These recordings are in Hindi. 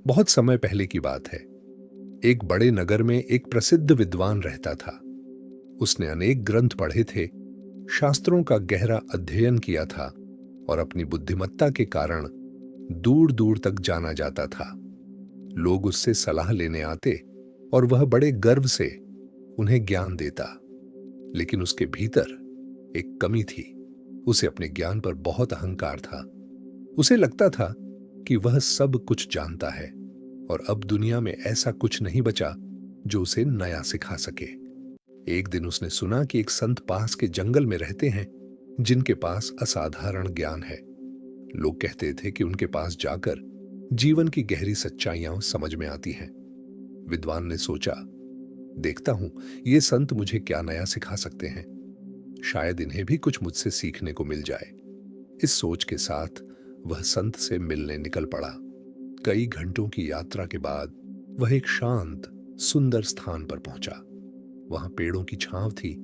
बहुत समय पहले की बात है। एक बड़े नगर में एक प्रसिद्ध विद्वान रहता था। उसने अनेक ग्रंथ पढ़े थे, शास्त्रों का गहरा अध्ययन किया था और अपनी बुद्धिमत्ता के कारण दूर दूर तक जाना जाता था। लोग उससे सलाह लेने आते और वह बड़े गर्व से उन्हें ज्ञान देता। लेकिन उसके भीतर एक कमी थी। उसे अपने ज्ञान पर बहुत अहंकार था। उसे लगता था कि वह सब कुछ जानता है और अब दुनिया में ऐसा कुछ नहीं बचा जो उसे नया सिखा सके। एक दिन उसने सुना कि एक संत पास के जंगल में रहते हैं जिनके पास असाधारण ज्ञान है। लोग कहते थे कि उनके पास जाकर जीवन की गहरी सच्चाइयां समझ में आती हैं। विद्वान ने सोचा, देखता हूं ये संत मुझे क्या नया सिखा सकते हैं। शायद इन्हें भी कुछ मुझसे सीखने को मिल जाए। इस सोच के साथ वह संत से मिलने निकल पड़ा। कई घंटों की यात्रा के बाद वह एक शांत सुंदर स्थान पर पहुंचा। वहां पेड़ों की छांव थी,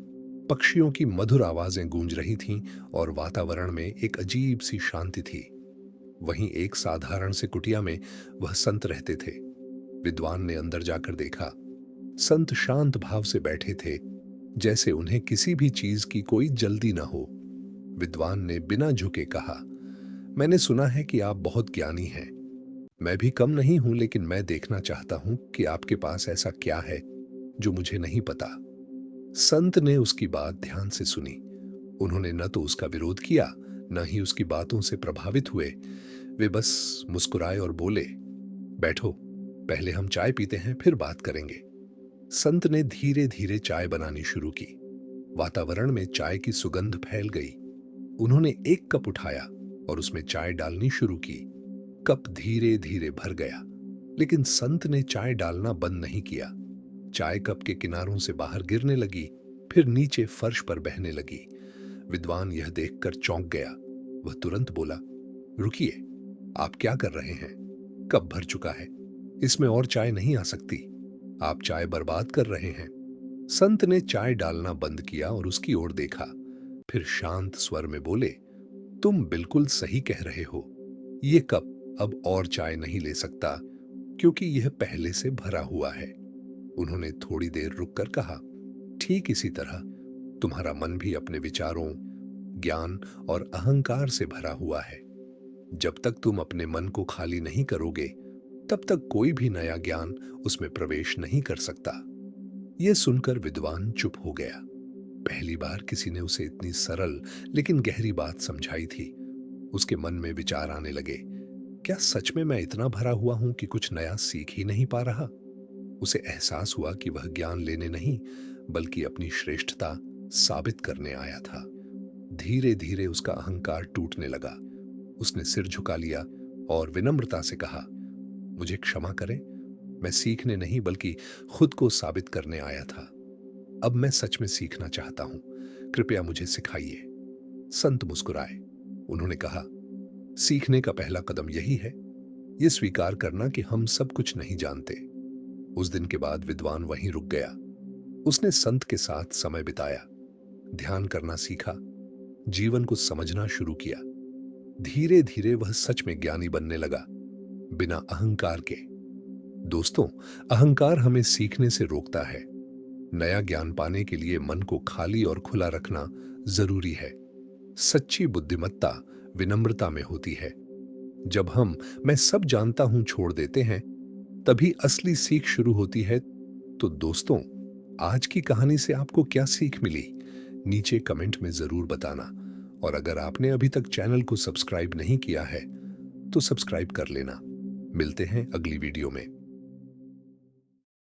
पक्षियों की मधुर आवाजें गूंज रही थीं और वातावरण में एक अजीब सी शांति थी। वहीं एक साधारण से कुटिया में वह संत रहते थे। विद्वान ने अंदर जाकर देखा। संत शांत भाव से बैठे थे, जैसे उन्हें किसी भी चीज की कोई जल्दी न हो। विद्वान ने बिना झुके कहा, मैंने सुना है कि आप बहुत ज्ञानी हैं। मैं भी कम नहीं हूं, लेकिन मैं देखना चाहता हूं कि आपके पास ऐसा क्या है जो मुझे नहीं पता। संत ने उसकी बात ध्यान से सुनी। उन्होंने न तो उसका विरोध किया, न ही उसकी बातों से प्रभावित हुए। वे बस मुस्कुराए और बोले, बैठो, पहले हम चाय पीते हैं, फिर बात करेंगे। संत ने धीरे धीरे चाय बनानी शुरू की। वातावरण में चाय की सुगंध फैल गई। उन्होंने एक कप उठाया और उसमें चाय डालनी शुरू की। कप धीरे धीरे भर गया, लेकिन संत ने चाय डालना बंद नहीं किया। चाय कप के किनारों से बाहर गिरने लगी, फिर नीचे फर्श पर बहने लगी। विद्वान यह देखकर चौंक गया। वह तुरंत बोला, रुकिए, आप क्या कर रहे हैं? कप भर चुका है, इसमें और चाय नहीं आ सकती। आप चाय बर्बाद कर रहे हैं। संत ने चाय डालना बंद किया और उसकी ओर देखा। फिर शांत स्वर में बोले, तुम बिल्कुल सही कह रहे हो। यह कप अब और चाय नहीं ले सकता, क्योंकि यह पहले से भरा हुआ है। उन्होंने थोड़ी देर रुककर कहा, ठीक इसी तरह तुम्हारा मन भी अपने विचारों, ज्ञान और अहंकार से भरा हुआ है। जब तक तुम अपने मन को खाली नहीं करोगे, तब तक कोई भी नया ज्ञान उसमें प्रवेश नहीं कर सकता। यह सुनकर विद्वान चुप हो गया। पहली बार किसी ने उसे इतनी सरल लेकिन गहरी बात समझाई थी। उसके मन में विचार आने लगे, क्या सच में मैं इतना भरा हुआ हूं कि कुछ नया सीख ही नहीं पा रहा? उसे एहसास हुआ कि वह ज्ञान लेने नहीं, बल्कि अपनी श्रेष्ठता साबित करने आया था। धीरे धीरे उसका अहंकार टूटने लगा। उसने सिर झुका लिया और विनम्रता से कहा, मुझे क्षमा करें, मैं सीखने नहीं बल्कि खुद को साबित करने आया था। अब मैं सच में सीखना चाहता हूं, कृपया मुझे सिखाइए। संत मुस्कुराए। उन्होंने कहा, सीखने का पहला कदम यही है, यह स्वीकार करना कि हम सब कुछ नहीं जानते। उस दिन के बाद विद्वान वहीं रुक गया। उसने संत के साथ समय बिताया, ध्यान करना सीखा, जीवन को समझना शुरू किया। धीरे धीरे वह सच में ज्ञानी बनने लगा, बिना अहंकार के। दोस्तों, अहंकार हमें सीखने से रोकता है। नया ज्ञान पाने के लिए मन को खाली और खुला रखना जरूरी है। सच्ची बुद्धिमत्ता विनम्रता में होती है। जब हम मैं सब जानता हूं छोड़ देते हैं, तभी असली सीख शुरू होती है। तो दोस्तों, आज की कहानी से आपको क्या सीख मिली? नीचे कमेंट में जरूर बताना। और अगर आपने अभी तक चैनल को सब्सक्राइब नहीं किया है, तो सब्सक्राइब कर लेना। मिलते हैं अगली वीडियो में।